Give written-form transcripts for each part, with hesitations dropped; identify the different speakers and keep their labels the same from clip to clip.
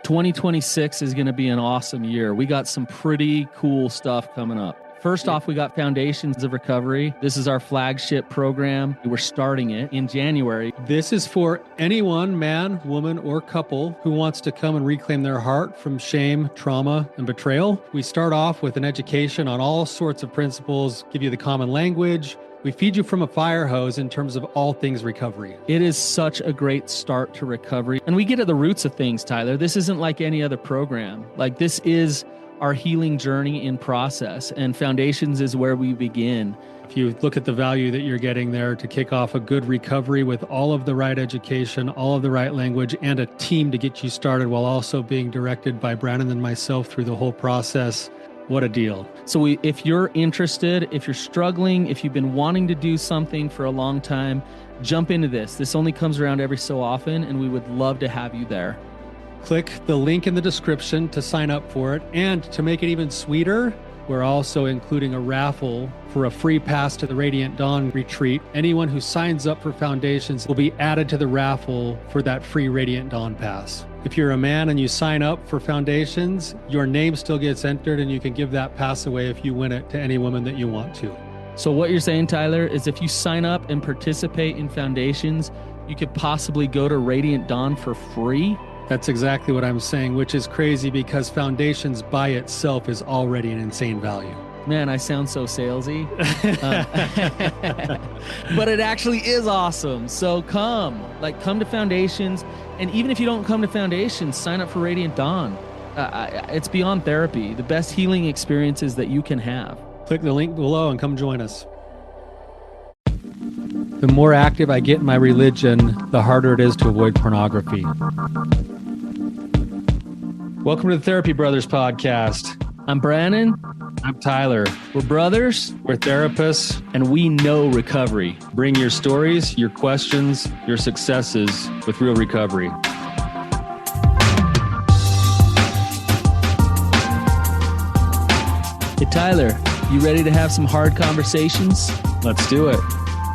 Speaker 1: 2026 is going to be an awesome year. We got some pretty cool stuff coming up. First off, we got Foundations of Recovery. This is our flagship program. We're starting it in January.
Speaker 2: This is for anyone, man, woman, or couple who wants to come and reclaim their heart from shame, trauma, and betrayal. We start off with an education on all sorts of principles, give you the common language. We feed you from a fire hose in terms of all things recovery.
Speaker 1: It is such a great start to recovery. And we get at the roots of things, Tyler. This isn't like any other program. Like, this is our healing journey in process, and Foundations is where we begin.
Speaker 2: If you look at the value that you're getting there to kick off a good recovery with all of the right education, all of the right language, and a team to get you started while also being directed by Brandon and myself through the whole process, what a deal.
Speaker 1: So if you're interested, if you're struggling, if you've been wanting to do something for a long time, jump into this. This only comes around every so often, and we would love to have you there.
Speaker 2: Click the link in the description to sign up for it. And to make it even sweeter, we're also including a raffle for a free pass to the Radiant Dawn retreat. Anyone who signs up for Foundations will be added to the raffle for that free Radiant Dawn pass. If you're a man and you sign up for Foundations, your name still gets entered, and you can give that pass away if you win it to any woman that you want to.
Speaker 1: So what you're saying, Tyler, is if you sign up and participate in Foundations, you could possibly go to Radiant Dawn for free?
Speaker 2: That's exactly what I'm saying, which is crazy because Foundations by itself is already an insane value.
Speaker 1: Man, I sound so salesy. But it actually is awesome. So come to Foundations. And even if you don't come to Foundations, sign up for Radiant Dawn. It's beyond therapy, the best healing experiences that you can have.
Speaker 2: Click the link below and come join us. The more active I get in my religion, the harder it is to avoid pornography. Welcome to the Therapy Brothers podcast.
Speaker 1: I'm Brandon.
Speaker 2: I'm Tyler.
Speaker 1: We're brothers.
Speaker 2: We're therapists.
Speaker 1: And we know recovery.
Speaker 2: Bring your stories, your questions, your successes with real recovery.
Speaker 1: Hey, Tyler, you ready to have some hard conversations?
Speaker 2: Let's do it.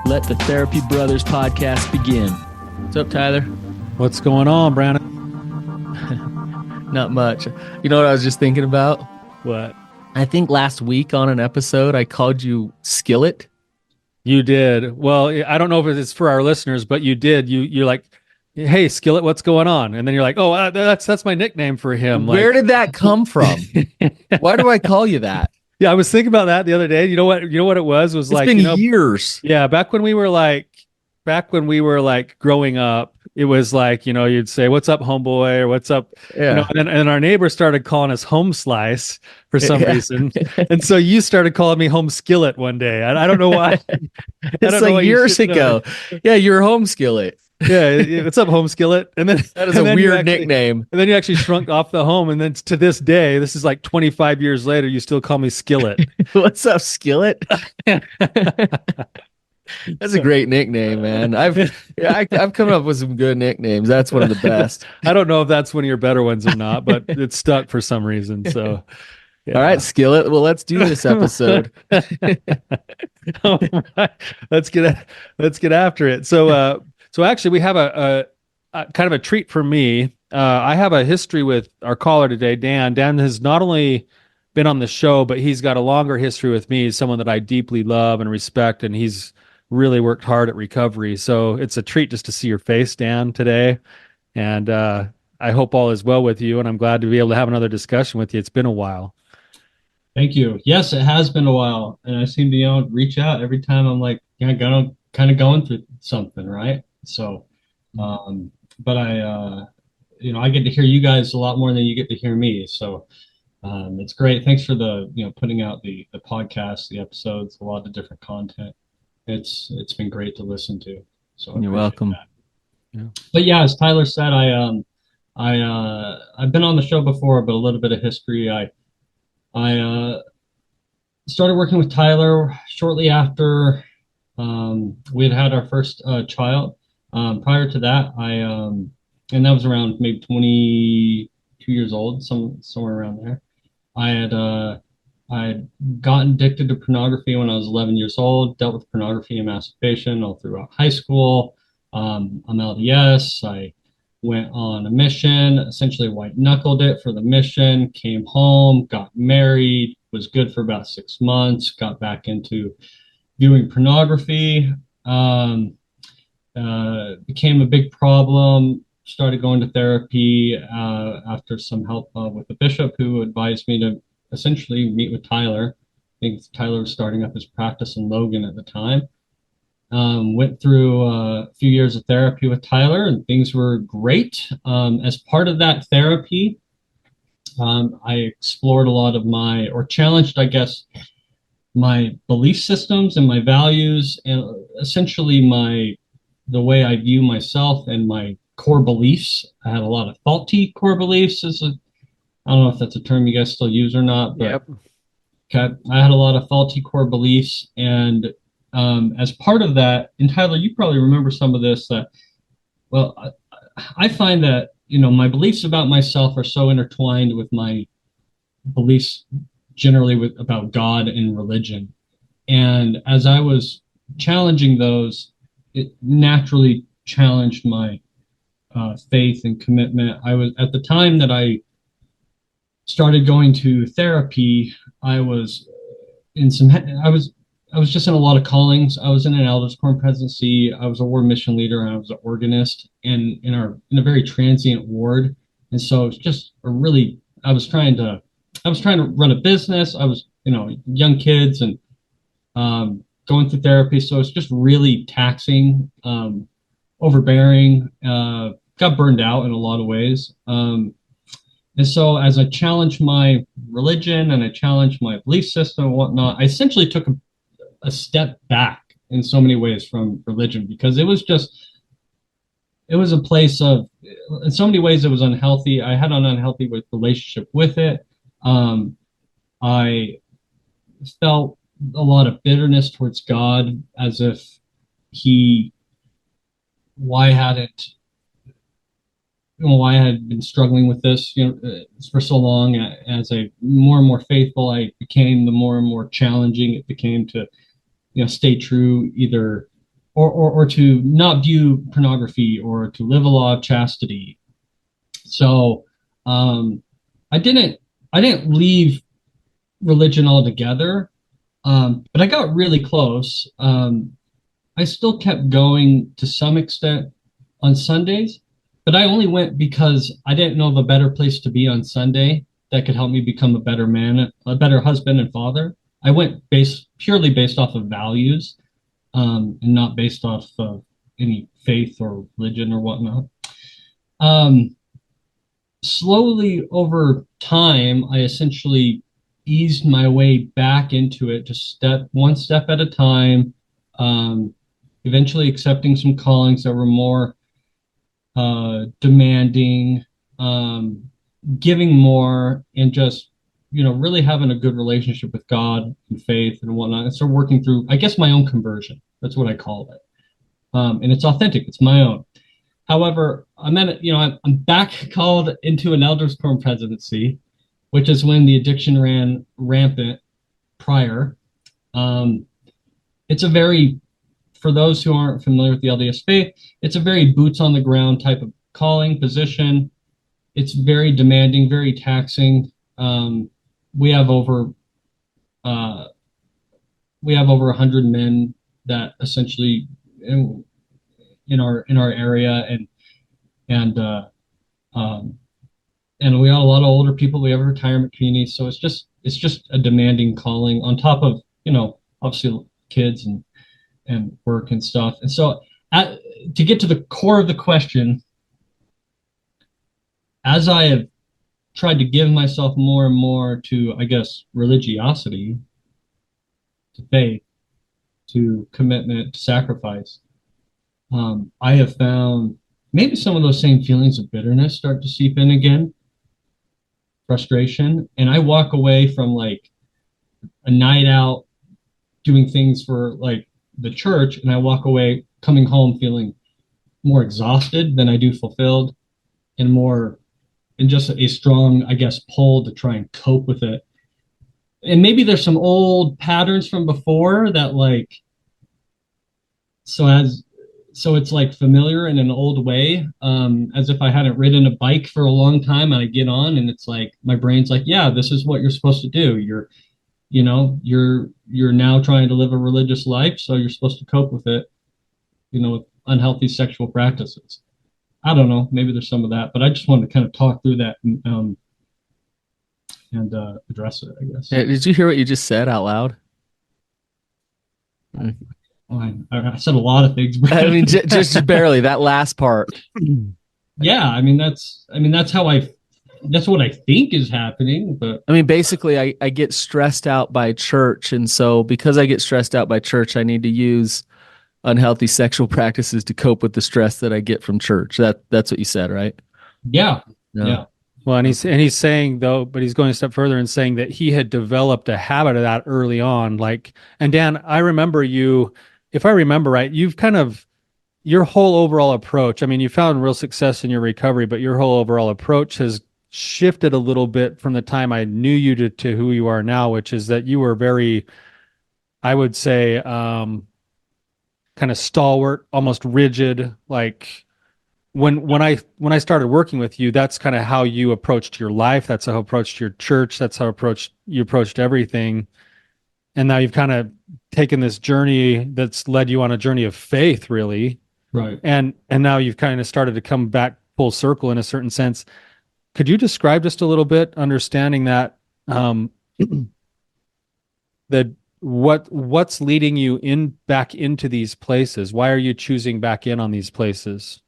Speaker 1: Let the Therapy Brothers podcast begin. What's up, Tyler?
Speaker 2: What's going on, Brandon?
Speaker 1: Not much. You know what I was just thinking about?
Speaker 2: What?
Speaker 1: I think last week on an episode, I called you Skillet.
Speaker 2: You did. Well, I don't know if it's for our listeners, but you did. You're like, hey, Skillet, what's going on? And then you're like, oh, that's my nickname for him.
Speaker 1: Where did that come from? Why do I call you that?
Speaker 2: Yeah, I was thinking about that the other day. You know what it was?
Speaker 1: It's been years.
Speaker 2: Yeah, back when we were like growing up, it was like, you'd say, "What's up, homeboy?" or "What's up?"
Speaker 1: Yeah.
Speaker 2: And our neighbor started calling us Home Slice for some reason, and so you started calling me Home Skillet one day. I don't know why.
Speaker 1: It's like years ago. Yeah, you're Home Skillet.
Speaker 2: Yeah, what's up, Home Skillet? And then
Speaker 1: that is a weird nickname.
Speaker 2: And then you actually shrunk off the home, and then to this day, this is like 25 years later, you still call me Skillet.
Speaker 1: What's up, Skillet? That's a great nickname, man. I've come up with some good nicknames. That's one of the best.
Speaker 2: I don't know if that's one of your better ones or not, but it's stuck for some reason. So,
Speaker 1: yeah. All right, Skillet. Well, let's do this episode.
Speaker 2: All right. Let's get after it. So actually, we have a kind of a treat for me. I have a history with our caller today, Dan. Dan has not only been on the show, but he's got a longer history with me. He's someone that I deeply love and respect, and he's really worked hard at recovery. So it's a treat just to see your face, Dan, today. And I hope all is well with you, and I'm glad to be able to have another discussion with you. It's been a while.
Speaker 3: Thank you. Yes, it has been a while, and I seem to reach out every time I'm like, kind of going through something, right? So, but I get to hear you guys a lot more than you get to hear me. So it's great. Thanks for the putting out the podcast, the episodes, a lot of different content. It's been great to listen to. So
Speaker 1: you're welcome.
Speaker 3: Yeah. But yeah, as Tyler said, I've been on the show before, but a little bit of history. I started working with Tyler shortly after we had our first child. Prior to that, and that was around maybe 22 years old, somewhere around there. I had gotten addicted to pornography when I was 11 years old, dealt with pornography and masturbation all throughout high school. I'm LDS. went on a mission, essentially white knuckled it for the mission, came home, got married, was good for about 6 months, got back into viewing pornography, became a big problem, started going to therapy after some help with the bishop who advised me to essentially meet with Tyler. I think Tyler was starting up his practice in Logan at the time. Went through a few years of therapy with Tyler, and things were great. As part of that therapy, I explored a lot of or challenged, I guess, my belief systems and my values, and essentially the way I view myself and my core beliefs. I had a lot of faulty core beliefs. I don't know if that's a term you guys still use or not, but
Speaker 2: Yep.
Speaker 3: okay, I had a lot of faulty core beliefs, and as part of that, and Tyler, you probably remember some of this. Well, I find that my beliefs about myself are so intertwined with my beliefs generally about God and religion, and as I was challenging those, it naturally challenged my faith and commitment. I was at the time that I started going to therapy. I was in some. I was just in a lot of callings. I was in an elders quorum presidency. I was a ward mission leader, and I was an organist, and in a very transient ward. And so it's just a really. I was trying to run a business. I was young kids and going through therapy. So it's just really taxing, overbearing. Got burned out in a lot of ways. And so as I challenged my religion and I challenged my belief system and whatnot, I essentially took a step back in so many ways from religion, because it was a place of, in so many ways it was unhealthy. I had an unhealthy relationship with it. I felt a lot of bitterness towards God, as if why hadn't why I had been struggling with this, for so long. As I more and more faithful I became, the more and more challenging it became to, stay true, either or to not view pornography, or to live a law of chastity. So I didn't leave religion altogether, but I got really close. I still kept going to some extent on Sundays, but I only went because I didn't know of a better place to be on Sunday that could help me become a better man, a better husband and father. I went purely based off of values, and not based off of any faith or religion or whatnot. Slowly over time, I essentially eased my way back into it, just one step at a time, eventually accepting some callings that were more demanding, giving more, and just really having a good relationship with God and faith and whatnot. And so working through, I guess, my own conversion. That's what I call it, and it's authentic. It's my own. However, I'm back called into an elders quorum presidency, which is when the addiction ran rampant prior. It's a very, for those who aren't familiar with the LDS faith, it's a very boots on the ground type of calling position. It's very demanding, very taxing. We have over 100 men that essentially in our area, and we have a lot of older people. We have a retirement community, so it's just a demanding calling on top of obviously kids and work and stuff. And so to get to the core of the question, as I have tried to give myself more and more to, I guess, religiosity, to faith, to commitment, to sacrifice, I have found maybe some of those same feelings of bitterness start to seep in again, frustration. And I walk away from like a night out doing things for like the church, and I walk away coming home feeling more exhausted than I do fulfilled, and just a strong, I guess, pull to try and cope with it. And maybe there's some old patterns from before that, like, so as so it's like familiar in an old way, as if I hadn't ridden a bike for a long time, and I get on and it's like my brain's like, yeah, this is what you're supposed to do. You're now trying to live a religious life, so you're supposed to cope with it, with unhealthy sexual practices. I don't know, maybe there's some of that, but I just wanted to kind of talk through that and address it, I guess.
Speaker 1: Yeah, did you hear what you just said out loud?
Speaker 3: I said a lot of things,
Speaker 1: I mean, just barely that last part.
Speaker 3: Yeah, that's what I think is happening, but
Speaker 1: I mean, basically, I get stressed out by church. And so because I get stressed out by church, I need to use unhealthy sexual practices to cope with the stress that I get from church. That's what you said, right?
Speaker 3: yeah.
Speaker 1: No.
Speaker 3: Yeah.
Speaker 2: Well, and he's saying though, but he's going a step further and saying that he had developed a habit of that early on. Like, and Dan, I remember you, if I remember right, you've kind of your whole overall approach. I mean, you found real success in your recovery, but your whole overall approach has shifted a little bit from the time I knew you to who you are now, which is that you were very, I would say, kind of stalwart, almost rigid. Like when I started working with you, that's kind of how you approached your life. That's how you approached your church. That's how you approached everything. And now you've kind of taken this journey that's led you on a journey of faith, really.
Speaker 3: Right.
Speaker 2: And now you've kind of started to come back full circle in a certain sense. Could you describe just a little bit, understanding that that what's leading you back into these places? Why are you choosing back in on these places?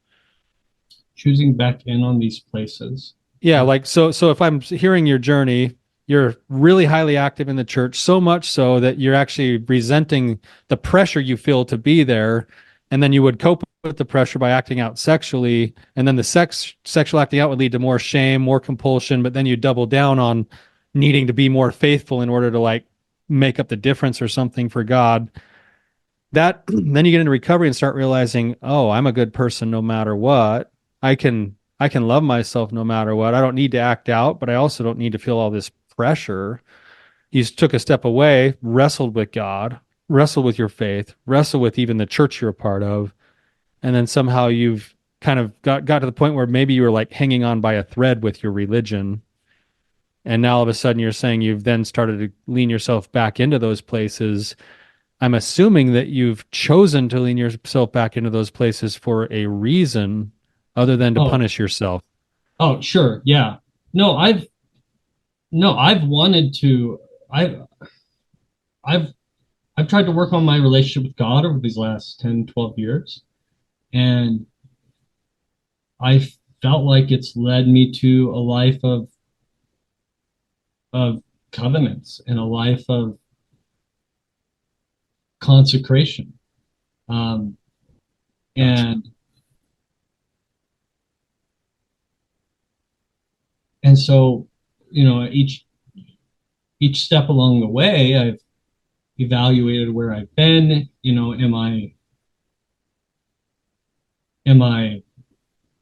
Speaker 3: Choosing back in on these places.
Speaker 2: Yeah, like so if I'm hearing your journey, you're really highly active in the church, so much so that you're actually resenting the pressure you feel to be there, and then you would cope with the pressure by acting out sexually, and then the sexual acting out would lead to more shame, more compulsion, but then you double down on needing to be more faithful in order to like make up the difference or something for God. That then you get into recovery and start realizing, oh, I'm a good person no matter what. I can love myself no matter what. I don't need to act out, but I also don't need to feel all this pressure. You took a step away, wrestled with God, wrestled with your faith, wrestled with even the church you're a part of, and then somehow you've kind of got to the point where maybe you were like hanging on by a thread with your religion. And now all of a sudden you're saying you've then started to lean yourself back into those places. I'm assuming that you've chosen to lean yourself back into those places for a reason other than to punish yourself.
Speaker 3: Oh, sure. Yeah. No, I've wanted to, I've tried to work on my relationship with God over these last 10, 12 years. And I felt like it's led me to a life of covenants and a life of consecration. And so, each step along the way, I've evaluated where I've been. Am I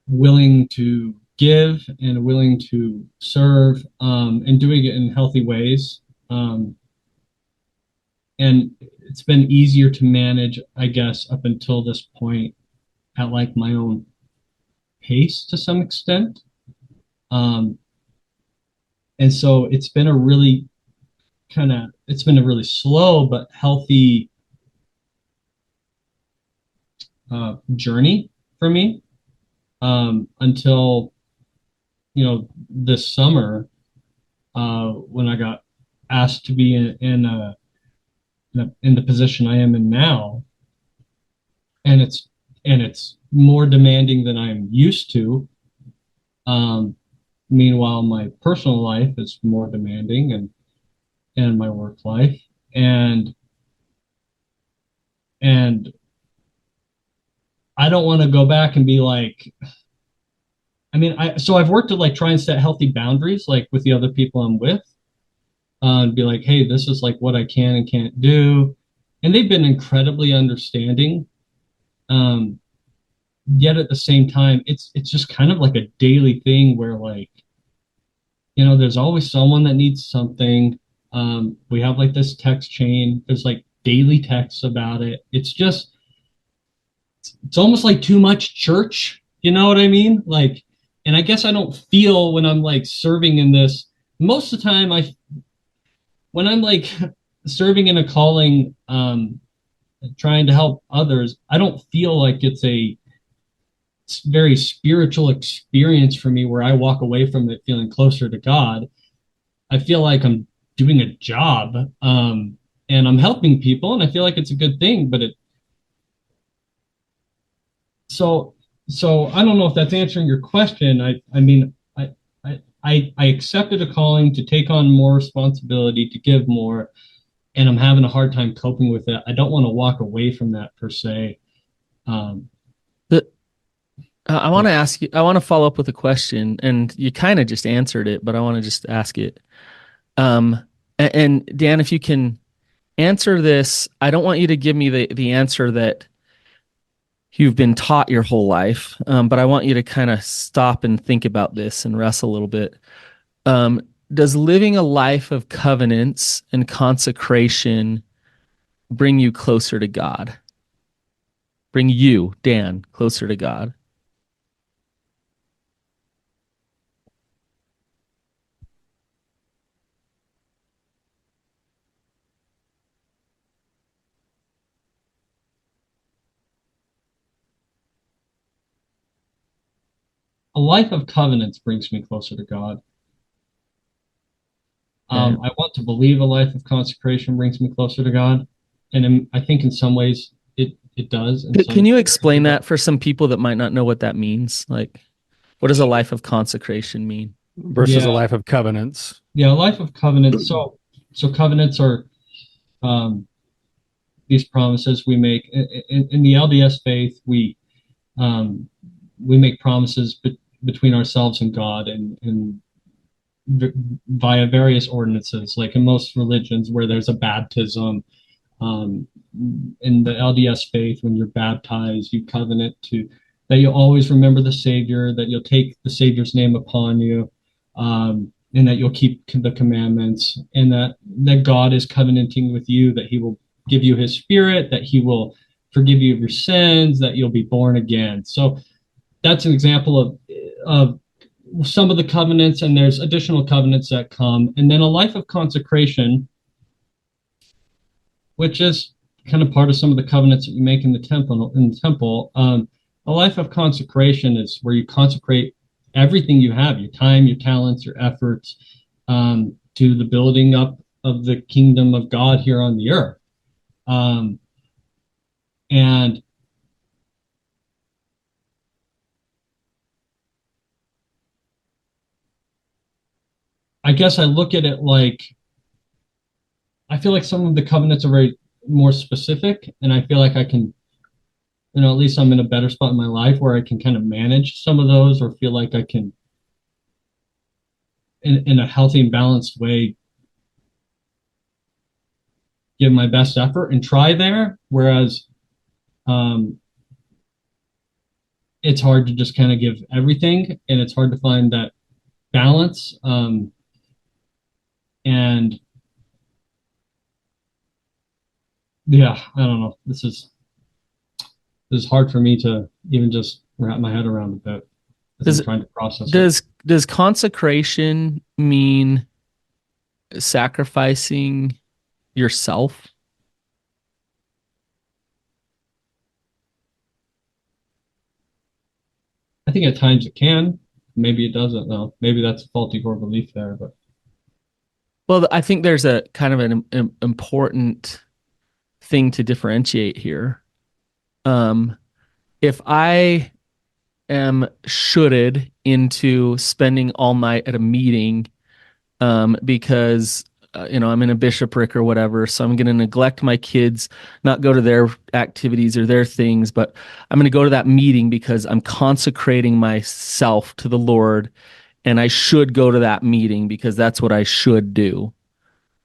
Speaker 3: willing to give and willing to serve, and doing it in healthy ways? And it's been easier to manage, I guess, up until this point at like my own pace to some extent. And so it's been a really slow but healthy journey for me, until this summer, when I got asked to be in the position I am in now, and it's more demanding than I'm used to. Meanwhile, my personal life is more demanding, and my work life, and I don't want to go back and be like, so I've worked to like try and set healthy boundaries, like with the other people I'm with, and be like, hey, this is like what I can and can't do, and they've been incredibly understanding. Yet at the same time, it's just kind of like a daily thing where like, there's always someone that needs something. We have like this text chain. There's like daily texts about it. It's just, it's almost like too much church. You know what I mean? Like, and I guess I don't feel when I'm like serving in this. Most of the time, when I'm like serving in a calling, trying to help others, I don't feel like it's a very spiritual experience for me where I walk away from it feeling closer to God. I feel like I'm doing a job, and I'm helping people, and I feel like it's a good thing. But it so so I don't know if that's answering your question. I mean I accepted a calling to take on more responsibility, to give more, and I'm having a hard time coping with it. I don't want to walk away from that per se. Um,
Speaker 1: The, I want to ask you, I want to follow up with a question, and you kind of just answered it, but I want to just ask it. And Dan, if you can answer this, I don't want you to give me the answer that you've been taught your whole life, but I want you to kind of stop and think about this and wrestle a little bit. Um, does living a life of covenants and consecration bring you closer to God? Bring you, Dan, closer to God?
Speaker 3: a life of covenants brings me closer to God.
Speaker 1: Okay.
Speaker 3: I want to believe a life of consecration brings me closer to God, and I think in some ways it does. In
Speaker 1: Can
Speaker 3: some
Speaker 1: you
Speaker 3: areas
Speaker 1: explain
Speaker 3: it
Speaker 1: that
Speaker 3: does.
Speaker 1: for some people that might not know what that means? Like, what does a life of consecration mean?
Speaker 2: Versus a
Speaker 3: Yeah,
Speaker 2: life of covenants.
Speaker 3: yeah, a life of covenants. So covenants are um, these promises we make in the LDS faith. Um, we make promises between ourselves and God, and via various ordinances, like in most religions where there's a baptism. Um, in the LDS faith, when you're baptized, you covenant to that you'll always remember the Savior, that you'll take the Savior's name upon you, and that you'll keep the commandments, and that God is covenanting with you, that He will give you His Spirit, that He will forgive you of your sins, that you'll be born again. So that's an example of some of the covenants, and there's additional covenants that come, and then a life of consecration, which is kind of part of some of the covenants that we make in the temple. A life of consecration is where you consecrate everything you have, your time, your talents, your efforts, to the building up of the kingdom of God here on the earth. Um, and I guess I look at it like I feel like some of the covenants are very more specific, and I feel like I can, at least I'm in a better spot in my life where I can kind of manage some of those, or feel like I can, in a healthy and balanced way, give my best effort and try there. Whereas um, it's hard to just kind of give everything, and it's hard to find that balance. And yeah, I don't know. This is hard for me to even just wrap my head around a bit as I'm
Speaker 1: Does
Speaker 3: trying to process it.
Speaker 1: does consecration mean sacrificing yourself?
Speaker 3: I think at times it can. Maybe it doesn't, though. Maybe that's a faulty core belief there. But
Speaker 1: Well, I think there's a kind of an important thing to differentiate here. Um, if I am shoulded into spending all night at a meeting, because I'm in a bishopric or whatever, so I'm going to neglect my kids, not go to their activities or their things, but I'm going to go to that meeting because I'm consecrating myself to the Lord, and I should go to that meeting because that's what I should do.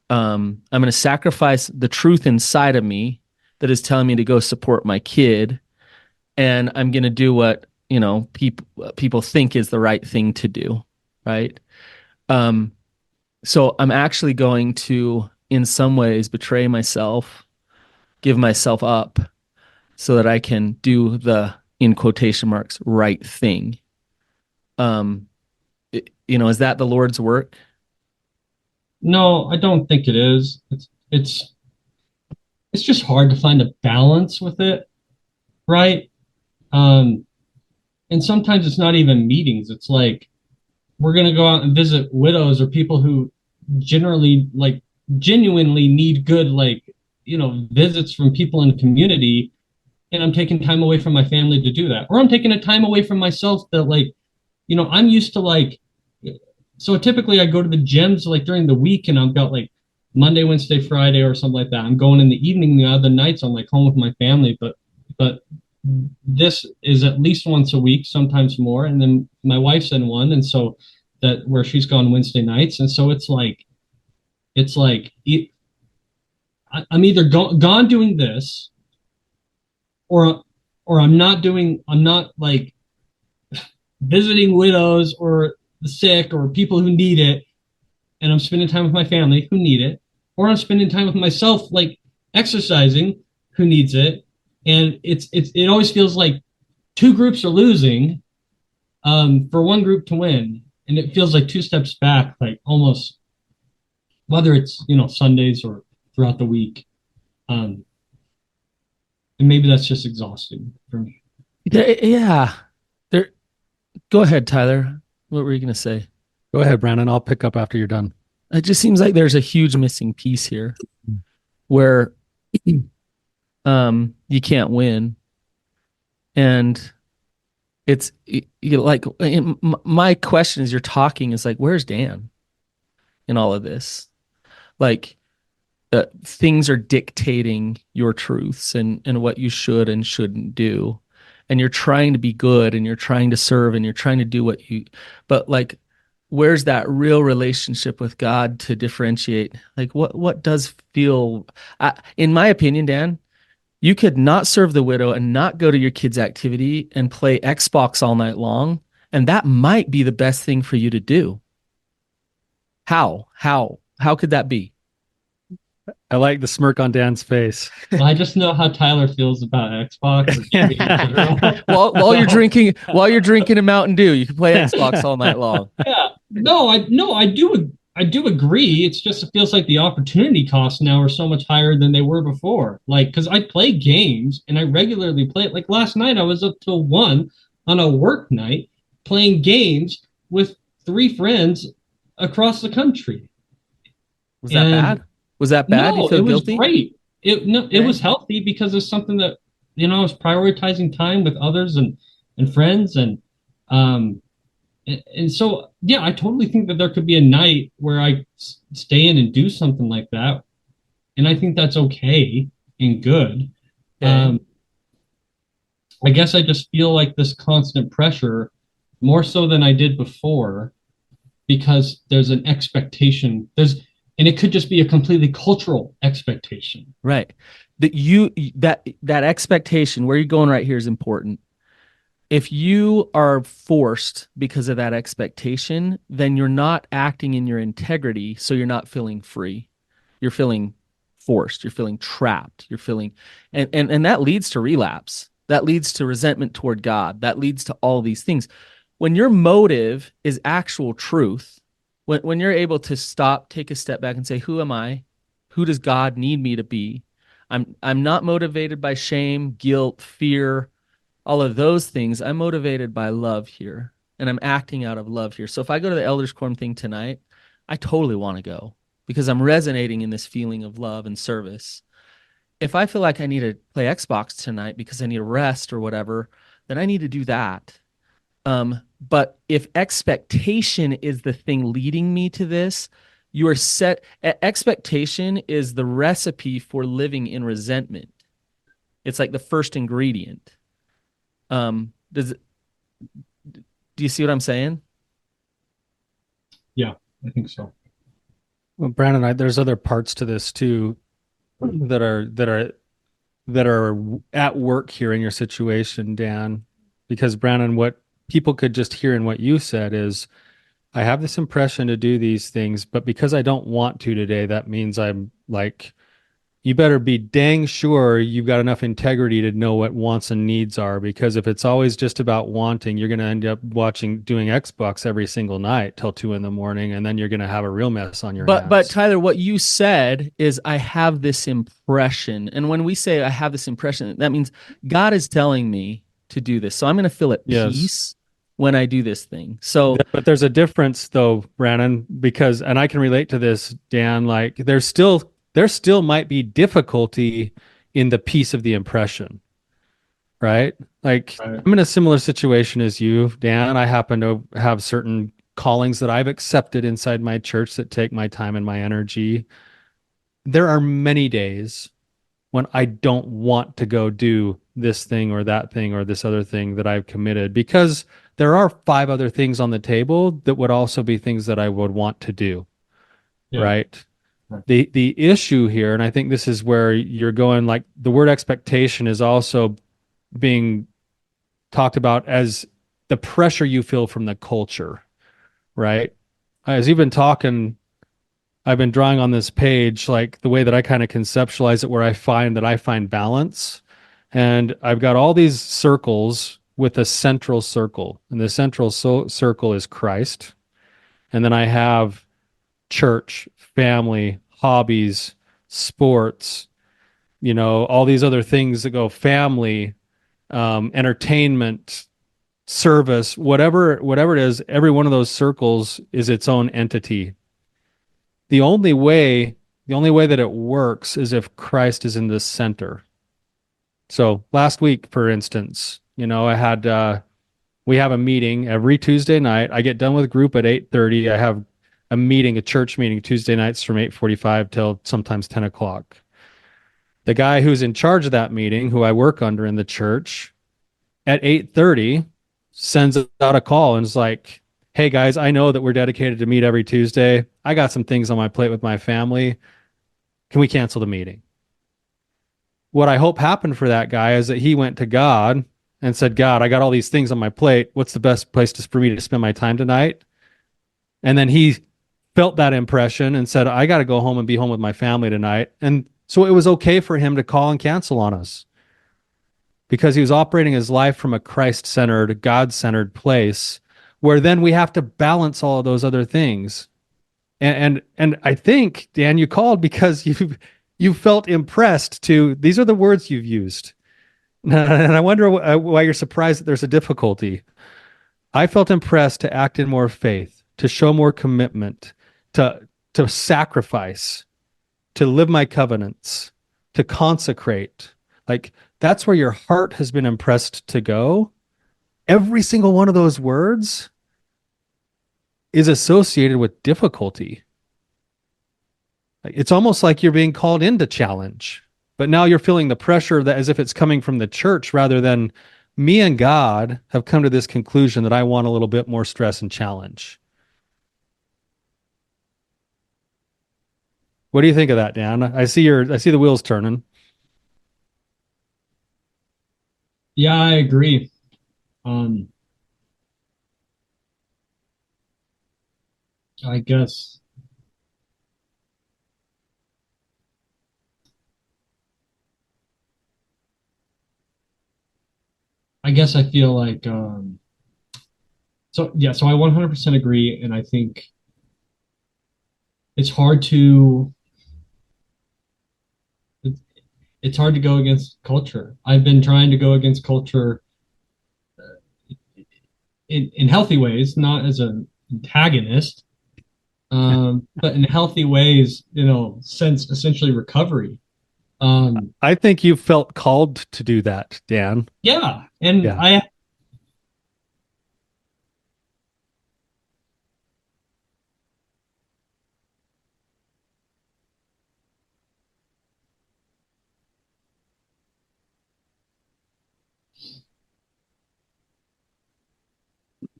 Speaker 1: I'm going to sacrifice the truth inside of me that is telling me to go support my kid, and I'm going to do what people think is the right thing to do, right? Um, so I'm actually going to, in some ways, betray myself, give myself up, so that I can do the, in quotation marks, right thing. Is that the Lord's work?
Speaker 3: No, I don't think it is. It's just hard to find a balance with it, right? Um, and sometimes it's not even meetings. It's like we're gonna go out and visit widows or people who generally like genuinely need good visits from people in the community, and I'm taking time away from my family to do that. Or I'm taking a time away from myself that I'm used to so typically I go to the gyms like during the week and I've got like Monday, Wednesday, Friday or something like that. I'm going in the evening. The other nights I'm like home with my family, but this is at least once a week, sometimes more. And then my wife's in one, and so that where she's gone Wednesday nights, and so I'm either gone doing this, or I'm not like visiting widows or the sick or people who need it, and I'm spending time with my family who need it, or I'm spending time with myself like exercising who needs it. And it always feels like two groups are losing for one group to win, and it feels like two steps back, like almost, whether it's Sundays or throughout the week. And maybe that's just exhausting for me.
Speaker 1: Yeah. There. Go ahead, Tyler. What were you going to say?
Speaker 2: Go ahead, Brandon. I'll pick up after you're done.
Speaker 1: It just seems like there's a huge missing piece here where you can't win. And it's like my question as you're talking is like, where's Dan in all of this? Like, things are dictating your truths and what you should and shouldn't do. And you're trying to be good and you're trying to serve and you're trying to do but like, where's that real relationship with God to differentiate? Like what does feel, in my opinion, Dan, you could not serve the widow and not go to your kids' activity and play Xbox all night long. And that might be the best thing for you to do. How could that be?
Speaker 2: I like the smirk on Dan's face.
Speaker 3: Well, I just know how Tyler feels about Xbox.
Speaker 1: while you're drinking a Mountain Dew, you can play Xbox all night long.
Speaker 3: Yeah, I do agree. It's just it feels like the opportunity costs now are so much higher than they were before. Like, because I play games and I regularly play it. Like last night, I was up till 1 on a work night playing games with 3 friends across the country.
Speaker 1: Was that bad? Was that bad?
Speaker 3: No,
Speaker 1: you feel
Speaker 3: it was
Speaker 1: guilty?
Speaker 3: great. It was healthy because it's something that I was prioritizing time with others and friends and so yeah, I totally think that there could be a night where I stay in and do something like that, and I think that's okay and good.
Speaker 1: Okay.
Speaker 3: I guess I just feel like this constant pressure more so than I did before because there's an expectation. And it could just be a completely cultural expectation.
Speaker 1: Right. That expectation, where you're going right here, is important. If you are forced because of that expectation, then you're not acting in your integrity, so you're not feeling free. You're feeling forced. You're feeling trapped. You're feeling, and that leads to relapse. That leads to resentment toward God. That leads to all these things. When your motive is actual truth, when you're able to stop, take a step back and say, who am I? Who does God need me to be? I'm not motivated by shame, guilt, fear, all of those things. I'm motivated by love here, and I'm acting out of love here. So if I go to the Elders Quorum thing tonight, I totally want to go because I'm resonating in this feeling of love and service. If I feel like I need to play Xbox tonight because I need a rest or whatever, then I need to do that. But if expectation is the thing leading me to this, you are set. Expectation is the recipe for living in resentment. It's like the first ingredient. Do you see what I'm saying?
Speaker 3: Yeah, I think so.
Speaker 2: Well, Brandon, there's other parts to this too that are at work here in your situation, Dan. Because Brandon, what people could just hear in what you said is, I have this impression to do these things, but because I don't want to today, that means I'm like, you better be dang sure you've got enough integrity to know what wants and needs are. Because if it's always just about wanting, you're going to end up doing Xbox every single night till 2 in the morning, and then you're going to have a real mess on your
Speaker 1: But
Speaker 2: hands.
Speaker 1: Tyler, what you said is I have this impression. And when we say I have this impression, that means God is telling me to do this. So I'm going to feel at
Speaker 2: Yes.
Speaker 1: peace when I do this thing. So
Speaker 2: But there's a difference though, Brandon, because, and I can relate to this, Dan, like there still might be difficulty in the piece of the impression, right? Like
Speaker 3: Right.
Speaker 2: I'm in a similar situation as you, Dan. I happen to have certain callings that I've accepted inside my church that take my time and my energy. There are many days when I don't want to go do this thing or that thing or this other thing that I've committed, because there are five other things on the table that would also be things that I would want to do,
Speaker 3: Yeah.
Speaker 2: right?
Speaker 3: Right.
Speaker 2: The issue here, and I think this is where you're going, like the word expectation is also being talked about as the pressure you feel from the culture, right? As you've been talking, I've been drawing on this page, like the way that I kind of conceptualize it, where I find balance. And I've got all these circles with a central circle, and the central circle is Christ. And then I have church, family, hobbies, sports, all these other things that go family, entertainment, service, whatever it is. Every one of those circles is its own entity. The only way, the only way that it works is if Christ is in the center. So last week, for instance, I had we have a meeting every Tuesday night. I get done with group at 8:30. I have a meeting, a church meeting, Tuesday nights from 8:45 till sometimes 10 o'clock. The guy who's in charge of that meeting, who I work under in the church, at 8:30 sends out a call and is like, "Hey guys, I know that we're dedicated to meet every Tuesday. I got some things on my plate with my family. Can we cancel the meeting?" What I hope happened for that guy is that he went to God and said, "God, I got all these things on my plate. What's the best place for me to spend my time tonight?" And then he felt that impression and said, "I got to go home and be home with my family tonight." And so it was okay for him to call and cancel on us, because he was operating his life from a Christ-centered, God-centered place, where then we have to balance all of those other things. And I think, Dan, you called because you felt impressed to, these are the words you've used. And I wonder why you're surprised that there's a difficulty. I felt impressed to act in more faith, to show more commitment, to sacrifice, to live my covenants, to consecrate. Like that's where your heart has been impressed to go. Every single one of those words is associated with difficulty. It's almost like you're being called into challenge, but now you're feeling the pressure of that as if it's coming from the church, rather than me and God have come to this conclusion that I want a little bit more stress and challenge. What do you think of that, Dan? I see the wheels turning.
Speaker 3: Yeah, I agree. Um, I guess I feel like so yeah, so I 100% agree, and I think it's hard to it- it's hard to go against culture. I've been trying to go against culture in healthy ways, not as an antagonist, but in healthy ways, since essentially recovery.
Speaker 2: I think you felt called to do that, Dan.
Speaker 3: Yeah, and
Speaker 2: Yeah.
Speaker 3: I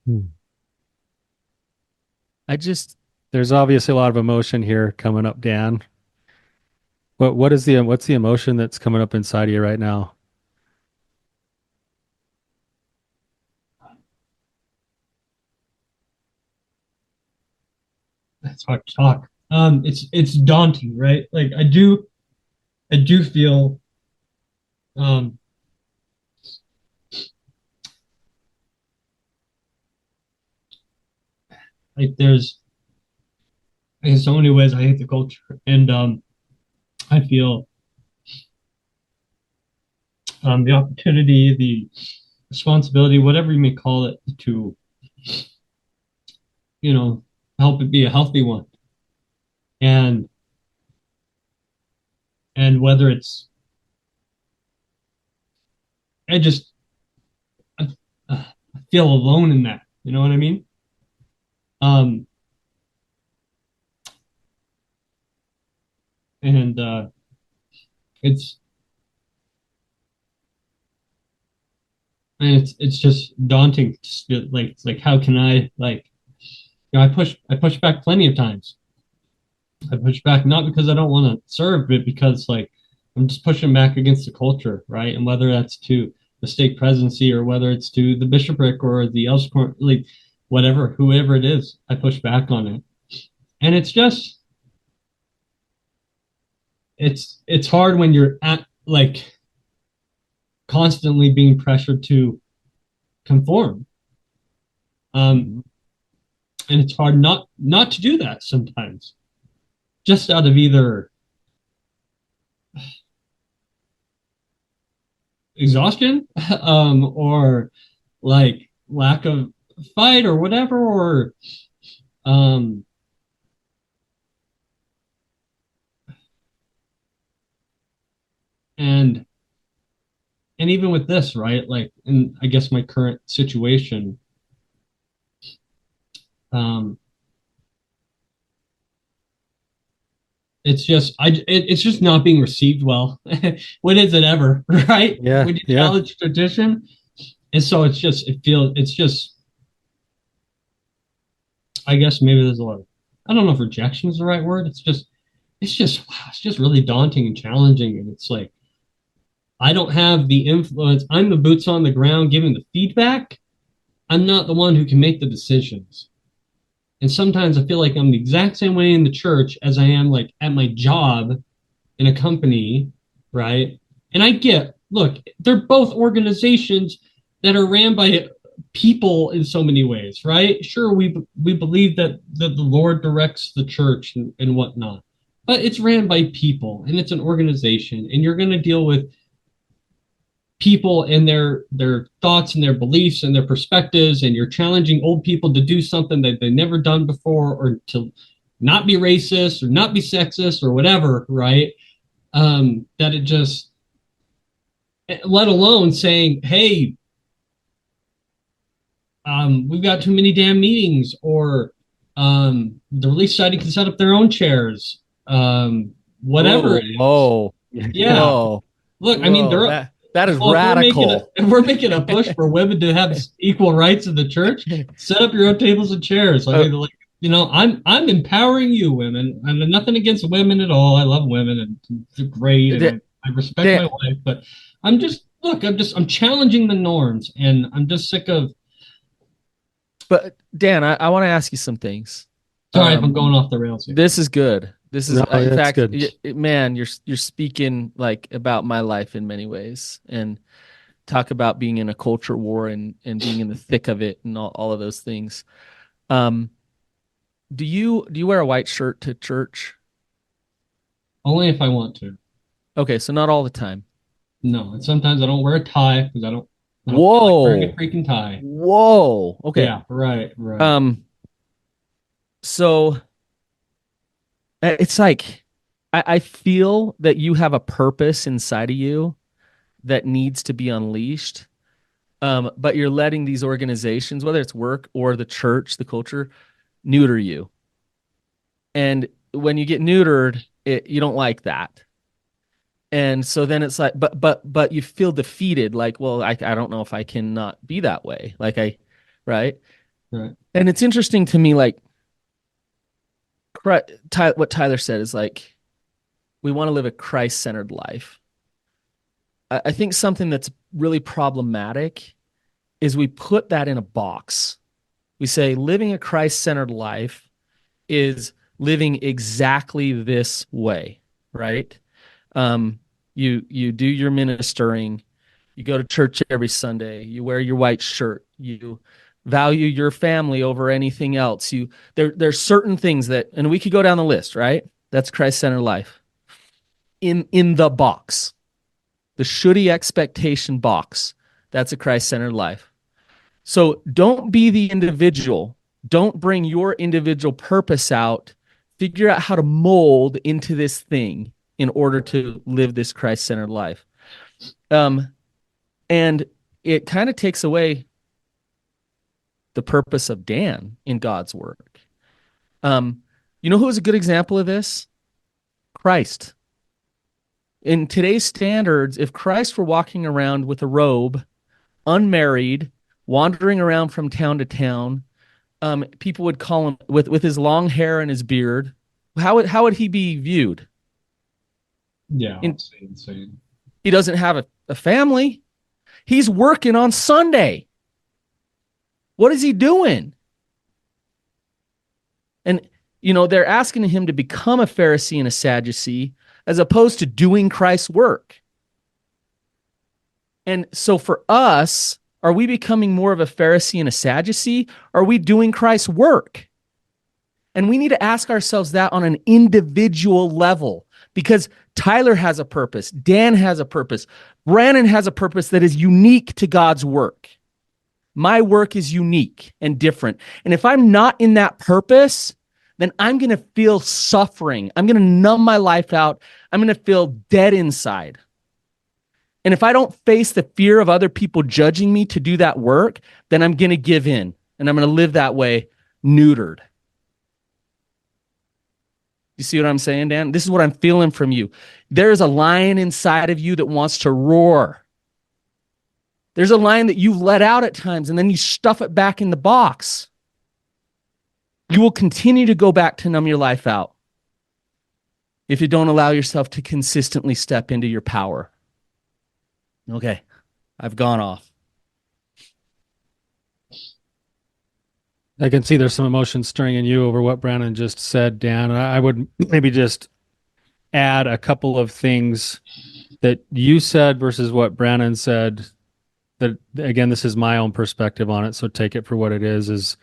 Speaker 2: Hmm.
Speaker 1: I just
Speaker 2: There's obviously a lot of emotion here coming up, Dan. What's the emotion that's coming up inside of you right now?
Speaker 3: That's hard to talk. It's daunting, right? Like I do. I do feel um, like there's in so many ways I hate the culture, and I feel the opportunity, the responsibility, whatever you may call it, to you know help it be a healthy one, and whether it's I just I, I feel alone in that. You know what I mean? Um, and it's it's just daunting. Like it's like how can I like I push back plenty of times. I push back not because I don't want to serve, but because like I'm just pushing back against the culture, right? And whether that's to the stake presidency or whether it's to the bishopric or the else like whatever, whoever it is, I push back on it. And it's just it's hard when you're at like constantly being pressured to conform. Um, and it's hard not to do that sometimes, just out of either exhaustion, or like lack of fight or whatever, or um, and even with this, right? Like, in I guess my current situation, um, it's just it's just not being received well. When is it ever, right?
Speaker 2: Yeah,
Speaker 3: When you
Speaker 2: yeah.
Speaker 3: challenge tradition, and so it's just it's just I guess maybe there's a lot of I don't know if rejection is the right word. Wow, it's just really daunting and challenging, and it's like I don't have the influence. I'm the boots on the ground giving the feedback. I'm not the one who can make the decisions. And sometimes I feel like I'm the exact same way in the church as I am like at my job in a company, right? And I get, look, they're both organizations that are ran by people in so many ways, right? Sure, we believe that the Lord directs the church and whatnot, but it's ran by people and it's an organization, and you're going to deal with people and their thoughts and their beliefs and their perspectives, and you're challenging old people to do something that they've never done before, or to not be racist or not be sexist or whatever, right? That it just let alone saying, hey, we've got too many damn meetings, or the Relief Society can set up their own chairs, whatever
Speaker 1: Whoa,
Speaker 3: it is.
Speaker 1: whoa,
Speaker 3: Yeah,
Speaker 1: whoa,
Speaker 3: look, I mean,
Speaker 1: whoa. That is
Speaker 3: well,
Speaker 1: radical.
Speaker 3: if we're making a push for women to have equal rights in the church, set up your own tables and chairs. I
Speaker 1: Uh,
Speaker 3: mean, like, I'm empowering you, women. I'm nothing against women at all. I love women, and they're great, and
Speaker 1: Da-
Speaker 3: I respect
Speaker 1: Dan,
Speaker 3: my wife. But I'm challenging the norms, and I'm just sick of.
Speaker 1: but Dan, I want to ask you some things.
Speaker 3: Sorry if I'm
Speaker 1: Um,
Speaker 3: going off the rails here.
Speaker 1: this is good. This is,
Speaker 2: No,
Speaker 1: in
Speaker 2: that's
Speaker 1: fact,
Speaker 2: good.
Speaker 1: man, you're speaking like about my life in many ways, and talk about being in a culture war and being in the thick of it and all of those things. Um, do you wear a white shirt to church?
Speaker 3: Only if I want to.
Speaker 1: Okay, so not all the time.
Speaker 3: No, and sometimes I don't wear a tie because I don't feel like wearing a
Speaker 1: Whoa.
Speaker 3: freaking tie.
Speaker 1: Whoa. Okay.
Speaker 3: Yeah, right, right.
Speaker 1: Um, so it's like I feel that you have a purpose inside of you that needs to be unleashed. But you're letting these organizations, whether it's work or the church, the culture, neuter you. And when you get neutered, you don't like that. And so then it's like, but you feel defeated, like, well, I don't know if I can not be that way. Right?
Speaker 3: Right.
Speaker 1: And it's interesting to me, like what Tyler said is like, we want to live a Christ-centered life. I think something that's really problematic is we put that in a box. We say living a Christ-centered life is living exactly this way, right? You do your ministering, you go to church every Sunday, you wear your white shirt, you value your family over anything else. There's certain things that, and we could go down the list, right? That's Christ-centered life. In the box, the shouldy expectation box, that's a Christ-centered life. So don't be the individual. Don't bring your individual purpose out. Figure out how to mold into this thing in order to live this Christ-centered life. And it kind of takes away the purpose of Dan in God's work. You know who is a good example of this? Christ. In today's standards, if Christ were walking around with a robe, unmarried, wandering around from town to town, people would call him with his long hair and his beard. How would he be viewed?
Speaker 3: Yeah, insane.
Speaker 1: He doesn't have a family. He's working on Sunday. What is he doing? And, they're asking him to become a Pharisee and a Sadducee as opposed to doing Christ's work. And so for us, are we becoming more of a Pharisee and a Sadducee? Are we doing Christ's work? And we need to ask ourselves that on an individual level, because Tyler has a purpose. Dan has a purpose. Brandon has a purpose that is unique to God's work. My work is unique and different. And if I'm not in that purpose, then I'm going to feel suffering. I'm going to numb my life out. I'm going to feel dead inside. And if I don't face the fear of other people judging me to do that work, then I'm going to give in and I'm going to live that way, neutered. You see what I'm saying, Dan? This is what I'm feeling from you. There's a lion inside of you that wants to roar. There's a lion that you've let out at times, and then you stuff it back in the box. You will continue to go back to numb your life out if you don't allow yourself to consistently step into your power. Okay, I've gone off.
Speaker 2: I can see there's some emotion stirring in you over what Brandon just said, Dan. I would maybe just add a couple of things that you said versus what Brandon said. That, again, this is my own perspective on it, so take it for what it is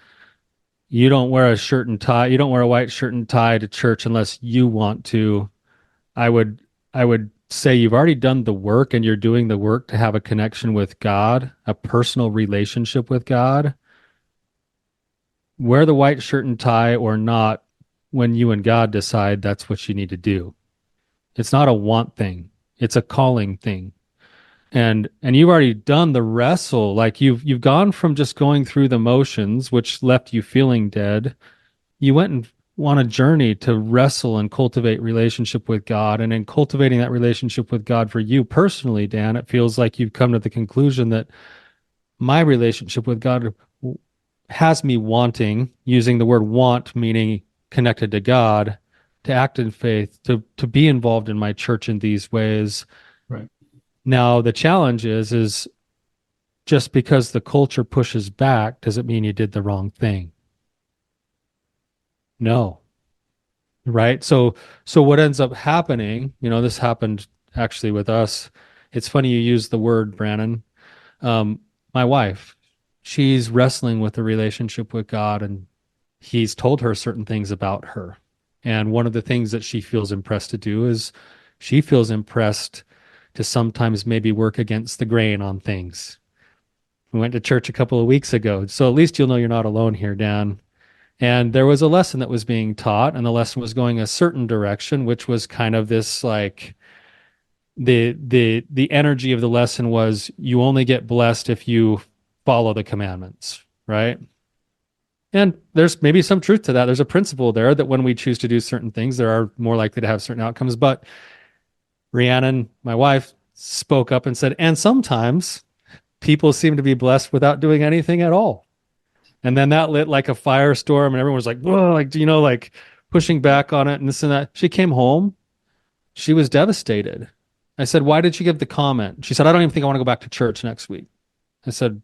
Speaker 2: you don't wear a shirt and tie. You don't wear a white shirt and tie to church unless you want to. I would say you've already done the work, and you're doing the work to have a connection with God, a personal relationship with God. Wear the white shirt and tie or not when you and God decide that's what you need to do. It's not a want thing. It's a calling thing. And you've already done the wrestle. Like you've gone from just going through the motions, which left you feeling dead. You went and on a journey to wrestle and cultivate relationship with God. And in cultivating that relationship with God for you personally, Dan, it feels like you've come to the conclusion that my relationship with God has me wanting, using the word want, meaning connected to God, to act in faith, to be involved in my church in these ways.
Speaker 3: Right.
Speaker 2: Now, the challenge is just because the culture pushes back, does it mean you did the wrong thing? No. Right? So what ends up happening, this happened actually with us. It's funny you use the word, Brandon. My wife, she's wrestling with the relationship with God, and he's told her certain things about her. And one of the things that she feels impressed to do is she feels impressed to sometimes maybe work against the grain on things. We went to church a couple of weeks ago, so at least you'll know you're not alone here, Dan. And there was a lesson that was being taught, and the lesson was going a certain direction, which was kind of this like the energy of the lesson was you only get blessed if you follow the commandments, right? And there's maybe some truth to that. There's a principle there that when we choose to do certain things, there are more likely to have certain outcomes. But Rhiannon, my wife, spoke up and said, and sometimes people seem to be blessed without doing anything at all. And then that lit like a firestorm, and everyone was like, whoa, like pushing back on it and this and that. She came home. She was devastated. I said, why did you give the comment? She said, I don't even think I want to go back to church next week. I said,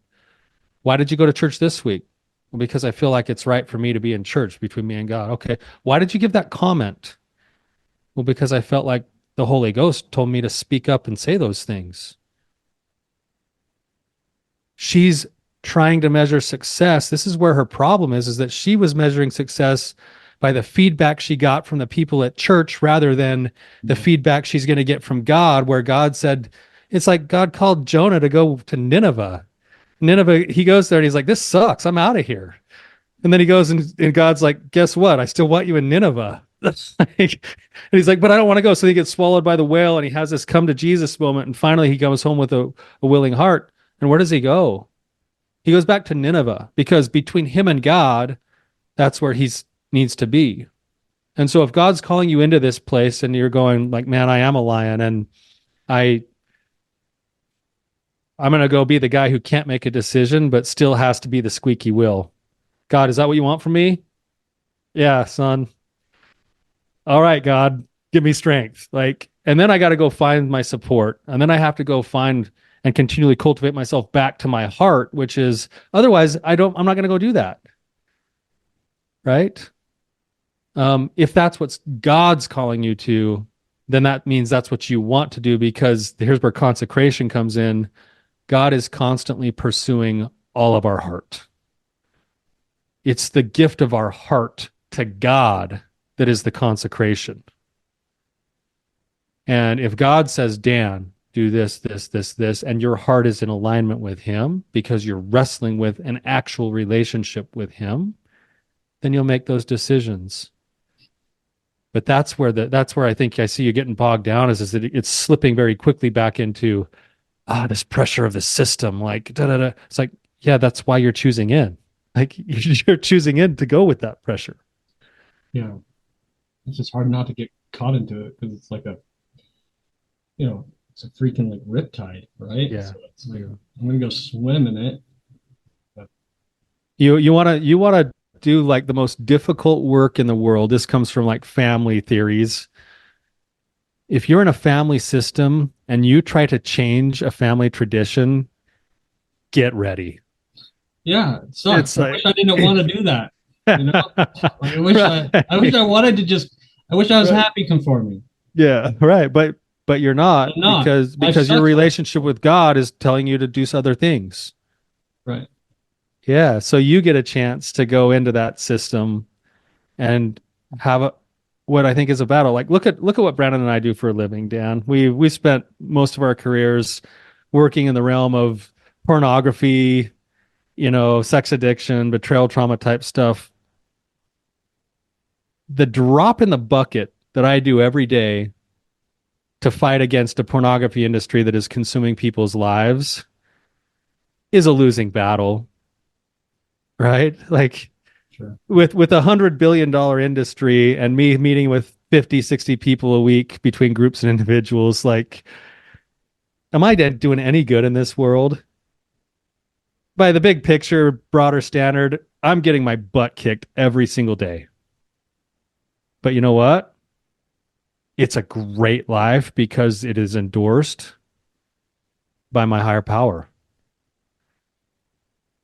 Speaker 2: why did you go to church this week? Well, because I feel like it's right for me to be in church between me and God. Okay. Why did you give that comment? Well, because I felt like the Holy Ghost told me to speak up and say those things. She's trying to measure success. This is where her problem is that she was measuring success by the feedback she got from the people at church rather than the feedback she's going to get from God, where God said, it's like God called Jonah to go to Nineveh. Nineveh, he goes there and he's like, this sucks. I'm out of here. And then he goes and God's like, guess what? I still want you in Nineveh. And he's like, but I don't want to go. So he gets swallowed by the whale and he has this come to Jesus moment. And finally he comes home with a willing heart. And where does he go? He goes back to Nineveh because between him and God, that's where he needs to be. And so if God's calling you into this place and you're going like, man, I am a lion and I'm going to go be the guy who can't make a decision, but still has to be the squeaky wheel. God, is that what you want from me? Yeah, son. All right, God, give me strength. And then I got to go find my support. And then I have to go find and continually cultivate myself back to my heart, which is otherwise I'm not going to go do that. Right? If that's what God's calling you to, then that means that's what you want to do, because here's where consecration comes in. God is constantly pursuing all of our heart. It's the gift of our heart to God that is the consecration. And if God says, Dan, do this, this, this, this, and your heart is in alignment with him because you're wrestling with an actual relationship with him, then you'll make those decisions. But that's where I think I see you getting bogged down is that it's slipping very quickly back into this pressure of the system. Like, da, da, da. It's like, yeah, that's why you're choosing in. Like you're choosing in to go with that pressure.
Speaker 3: Yeah. It's just hard not to get caught into it because it's like it's a freaking like riptide, right?
Speaker 2: Yeah.
Speaker 3: So it's like, I'm gonna go swim in it. But
Speaker 2: You wanna do like the most difficult work in the world. This comes from like family theories. If you're in a family system and you try to change a family tradition, get ready.
Speaker 3: yeah, it sucks. I
Speaker 2: Like,
Speaker 3: wish I didn't want to do that. Like, I wish
Speaker 2: right.
Speaker 3: I wish I wanted to just. I wish I was
Speaker 2: Right.
Speaker 3: happy conforming.
Speaker 2: Yeah, right. But you're not,
Speaker 3: I'm not.
Speaker 2: because your relationship with God is telling you to do other things.
Speaker 3: Right.
Speaker 2: Yeah. So you get a chance to go into that system and have what I think is a battle. Like look at what Brandon and I do for a living, Dan. We spent most of our careers working in the realm of pornography, sex addiction, betrayal trauma type stuff. The drop in the bucket that I do every day to fight against a pornography industry that is consuming people's lives is a losing battle, right? Like
Speaker 3: Sure.
Speaker 2: with $100 billion industry and me meeting with 50, 60 people a week between groups and individuals, like, am I doing any good in this world? By the big picture, broader standard, I'm getting my butt kicked every single day. But you know what? It's a great life because it is endorsed by my higher power.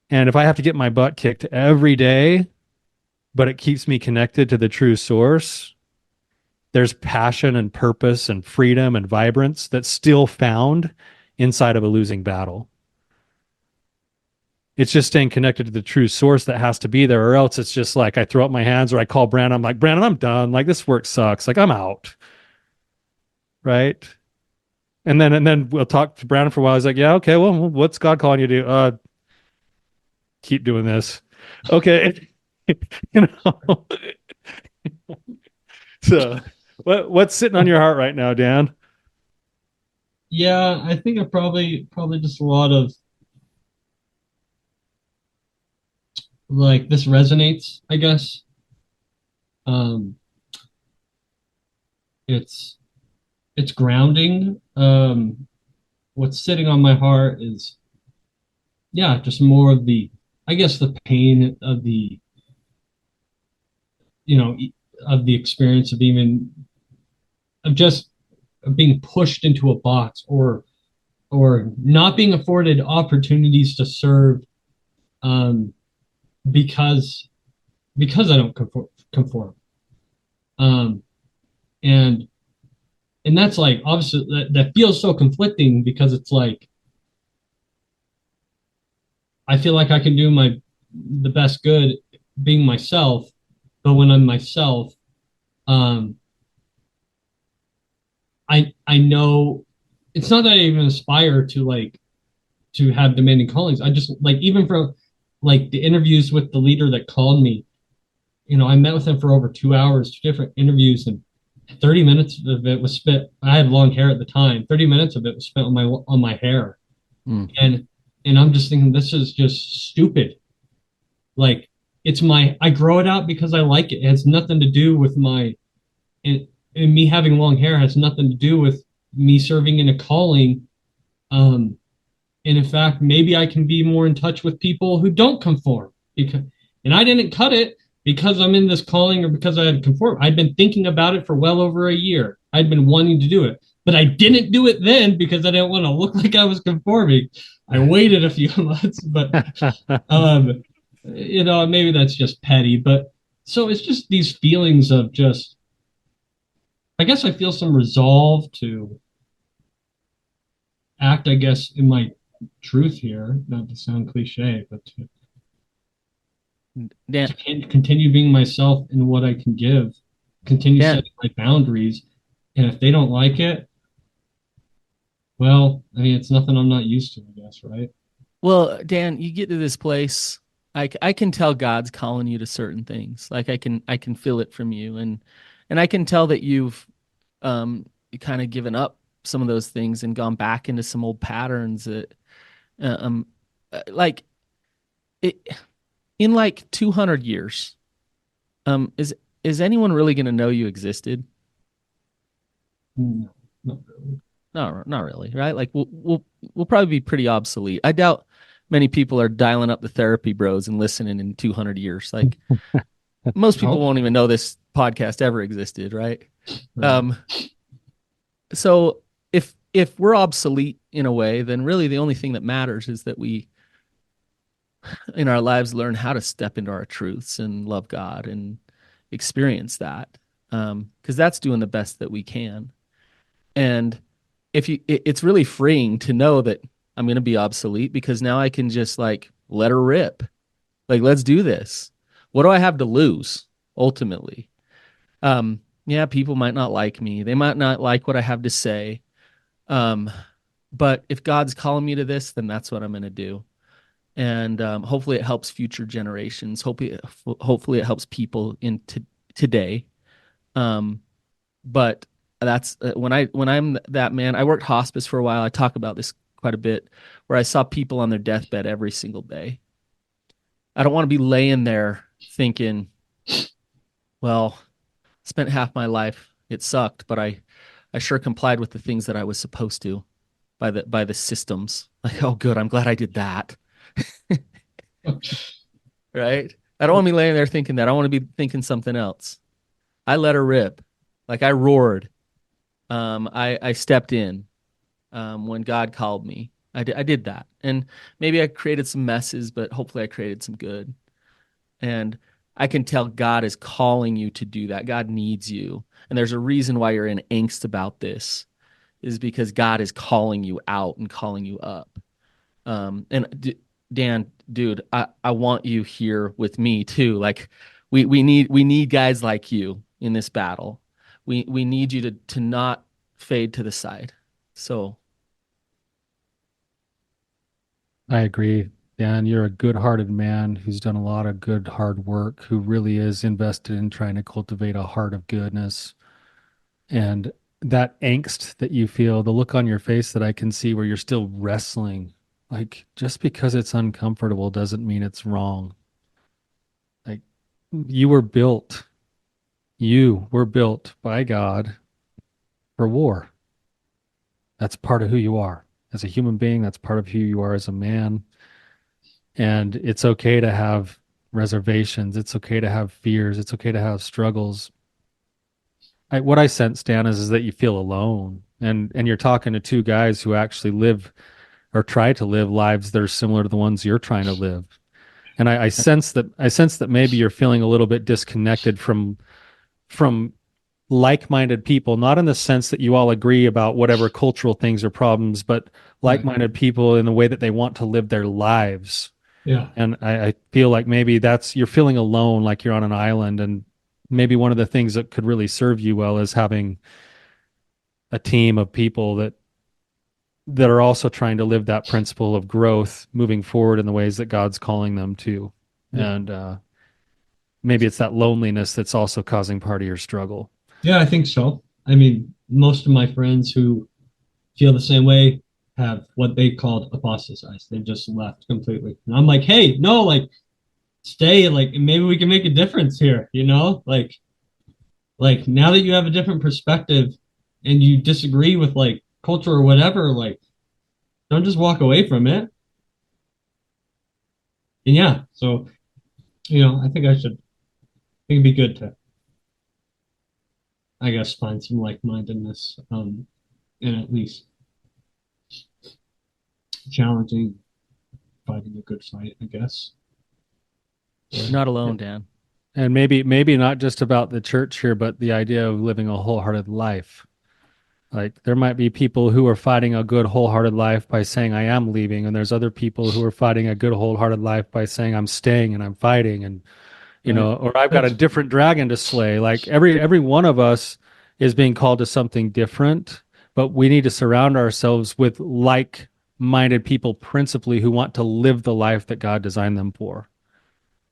Speaker 2: And if I have to get my butt kicked every day, but it keeps me connected to the true source, there's passion and purpose and freedom and vibrance that's still found inside of a losing battle. It's just staying connected to the true source that has to be there, or else it's just like I throw up my hands or I call Brandon. I'm like, Brandon, I'm done. Like this work sucks. Like I'm out. Right. And then we'll talk to Brandon for a while. He's like, yeah, okay, well, what's God calling you to do? Keep doing this. Okay. So what's sitting on your heart right now, Dan?
Speaker 3: Yeah, I think I probably just a lot of like this resonates, I guess. Um, it's grounding. What's sitting on my heart is, yeah, just more of I guess, the pain of of the experience of just being pushed into a box or not being afforded opportunities to serve, because I don't conform. And and that's like obviously that feels so conflicting because it's like I feel like I can do the best good being myself, but when I'm myself, um, I know it's not that I even aspire to like to have demanding callings. I just like even from like the interviews with the leader that called me, I met with him for over 2 hours, two different interviews, and 30 minutes of it was spent. I had long hair at the time. 30 minutes of it was spent on my hair,
Speaker 2: Mm.
Speaker 3: and I'm just thinking this is just stupid. Like I grow it out because I like it. It has nothing to do with and me having long hair has nothing to do with me serving in a calling. Um, and in fact, maybe I can be more in touch with people who don't conform and I didn't cut it because I'm in this calling or because I had conformed. I'd been thinking about it for well over a year. I'd been wanting to do it, but I didn't do it then because I didn't want to look like I was conforming. I waited a few months, but um, maybe that's just petty, but so it's just these feelings of just, I guess I feel some resolve to act, I guess, in my truth here, not to sound cliche, but
Speaker 1: Dan,
Speaker 3: to continue being myself in what I can give, continue
Speaker 1: Dan,
Speaker 3: setting my boundaries. And if they don't like it, well, I mean, it's nothing I'm not used to, I guess, right?
Speaker 1: well, Dan, you get to this place. I can tell God's calling you to certain things. Like I can feel it from you, and I can tell that you've kind of given up some of those things and gone back into some old patterns that um like it in like 200 years is anyone really going to know you existed?
Speaker 3: No, not really.
Speaker 1: No, not really, right? Like we'll probably be pretty obsolete. I doubt many people are dialing up the therapy bros and listening in 200 years. Like most
Speaker 3: I
Speaker 1: people
Speaker 3: hope
Speaker 1: won't
Speaker 3: so.
Speaker 1: even know this podcast ever existed, right?
Speaker 3: Right.
Speaker 1: Um, so if we're obsolete in a way, then really the only thing that matters is that we in our lives learn how to step into our truths and love God and experience that. Because that's doing the best that we can. And it's really freeing to know that I'm going to be obsolete because now I can just like let her rip. Like, let's do this. What do I have to lose ultimately? Yeah, people might not like me. They might not like what I have to say. Um, but if God's calling me to this, then that's what I'm going to do. And hopefully it helps future generations. Hopefully it helps people today. Um, but that's when I'm that man. I worked hospice for a while. I talk about this quite a bit, where I saw people on their deathbed every single day. I don't want to be laying there thinking, well, spent half my life. It sucked, but I sure complied with the things that I was supposed to by the systems. Like, oh, good. I'm glad I did that. Right? I don't want to be laying there thinking that. I want to be thinking something else. I let her rip. Like I roared. I stepped in when God called me. I did that. And maybe I created some messes, but hopefully I created some good. And I can tell God is calling you to do that. God needs you. And there's a reason why you're in angst about this is because God is calling you out and calling you up. Dan, dude, I want you here with me too. Like we need guys like you in this battle. We need you to not fade to the side. So
Speaker 2: I agree. Dan, you're a good-hearted man who's done a lot of good, hard work, who really is invested in trying to cultivate a heart of goodness. And that angst that you feel, the look on your face that I can see where you're still wrestling, like just because it's uncomfortable doesn't mean it's wrong. Like you were built, you were built by God for war. That's part of who you are. As a human being, that's part of who you are as a man. And it's okay to have reservations. It's okay to have fears. It's okay to have struggles. What I sense, Dan, is that you feel alone. And you're talking to two guys who actually live or try to live lives that are similar to the ones you're trying to live. And I sense that maybe you're feeling a little bit disconnected from like-minded people, not in the sense that you all agree about whatever cultural things or problems, but like-minded people in the way that they want to live their lives.
Speaker 3: Yeah.
Speaker 2: And I feel like maybe you're feeling alone, like you're on an island. And maybe one of the things that could really serve you well is having a team of people that are also trying to live that principle of growth moving forward in the ways that God's calling them to.
Speaker 3: Yeah.
Speaker 2: And maybe it's that loneliness that's also causing part of your struggle.
Speaker 3: Yeah, I think so. I mean, most of my friends who feel the same way have what they called apostatized. They just left completely. And I'm like, hey, no, like stay, like maybe we can make a difference here, you know? Like now that you have a different perspective and you disagree with like culture or whatever, like don't just walk away from it. And yeah, so I think it'd be good to, I guess, find some like-mindedness, and at least challenging, fighting a good fight, I guess.
Speaker 1: You're not alone, Dan.
Speaker 2: And maybe not just about the church here, but the idea of living a wholehearted life. Like there might be people who are fighting a good wholehearted life by saying I am leaving, and there's other people who are fighting a good wholehearted life by saying I'm staying and I'm fighting, and or I've got a different dragon to slay. Like every one of us is being called to something different, but we need to surround ourselves with like-minded people, principally who want to live the life that God designed them for.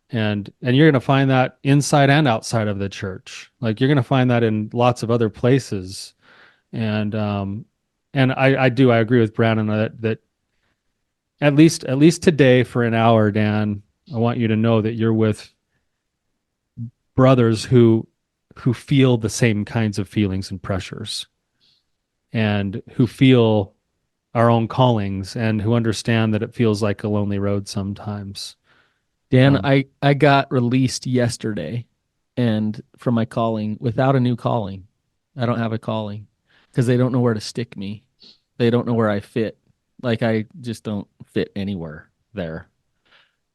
Speaker 2: And you're going to find that inside and outside of the church. Like you're going to find that in lots of other places. And I agree with Brandon that at least today for an hour, Dan, I want you to know that you're with brothers who feel the same kinds of feelings and pressures, and who feel our own callings, and who understand that it feels like a lonely road sometimes.
Speaker 1: Dan, I got released yesterday and from my calling without a new calling. I don't have a calling because they don't know where to stick me. They don't know where I fit. Like I just don't fit anywhere there.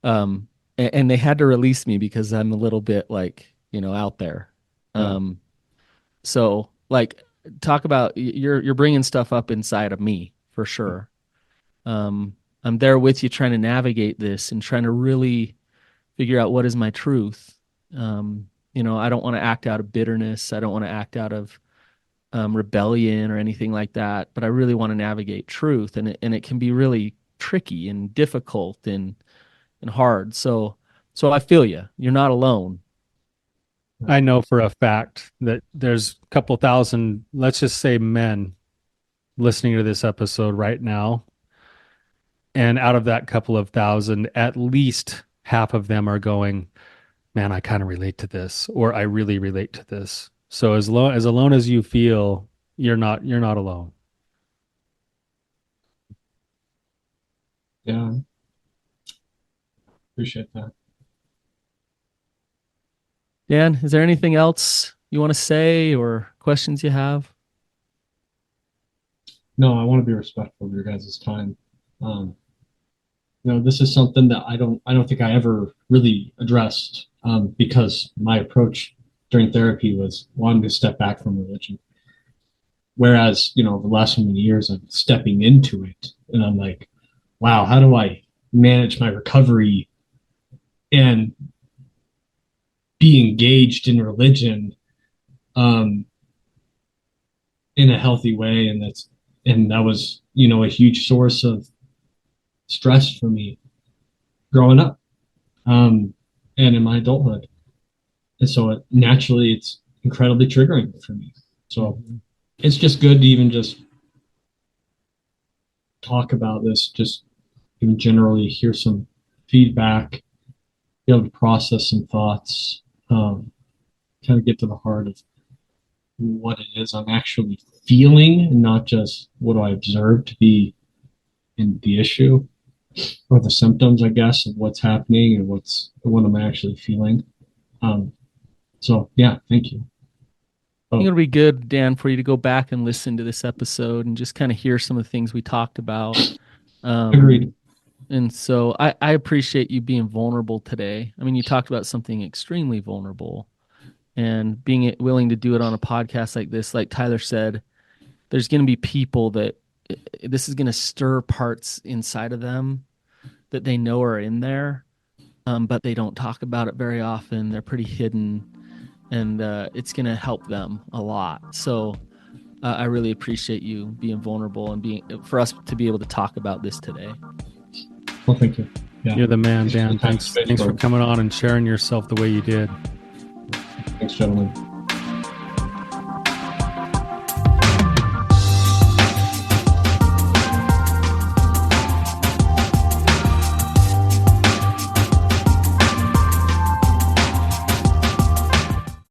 Speaker 1: And they had to release me because I'm a little bit like, out there. So like talk about you're bringing stuff up inside of me for sure. I'm there with you trying to navigate this and trying to really figure out what is my truth. I don't want to act out of bitterness. I don't want to act out of rebellion or anything like that, but I really want to navigate truth, and it can be really tricky and difficult and hard. So I feel you. You're not alone.
Speaker 2: I know for a fact that there's a couple thousand, let's just say men listening to this episode right now. And out of that couple of thousand, at least half of them are going, man, I kind of relate to this, or I really relate to this. So as alone as you feel, you're not alone.
Speaker 3: Yeah. Appreciate that.
Speaker 1: Dan, is there anything else you want to say or questions you have?
Speaker 3: No, I want to be respectful of your guys' time. This is something that I don't think I ever really addressed, because my approach during therapy was wanting to step back from religion. Whereas, the last so many years I'm stepping into it and I'm like, wow, how do I manage my recovery and be engaged in religion in a healthy way? And that was, a huge source of stress for me growing up, and in my adulthood. And so naturally it's incredibly triggering for me. So it's just good to even just talk about this, just even generally hear some feedback, be able to process some thoughts, kind of get to the heart of what it is I'm actually feeling, and not just what do I observe to be in the issue or the symptoms, I guess, of what's happening and what I'm actually feeling. So yeah, thank you.
Speaker 1: I think it'll be good, Dan, for you to go back and listen to this episode and just kind of hear some of the things we talked about.
Speaker 3: Agreed.
Speaker 1: And so I appreciate you being vulnerable today. I mean, you talked about something extremely vulnerable, and being willing to do it on a podcast like this, like Tyler said, there's going to be people that this is going to stir parts inside of them that they know are in there, but they don't talk about it very often. They're pretty hidden, and it's going to help them a lot. So I really appreciate you being vulnerable and for us to be able to talk about this today.
Speaker 3: Well, thank you. Yeah.
Speaker 2: You're the man, Dan. Thanks for coming on and sharing yourself the way you did.
Speaker 3: Thanks, gentlemen.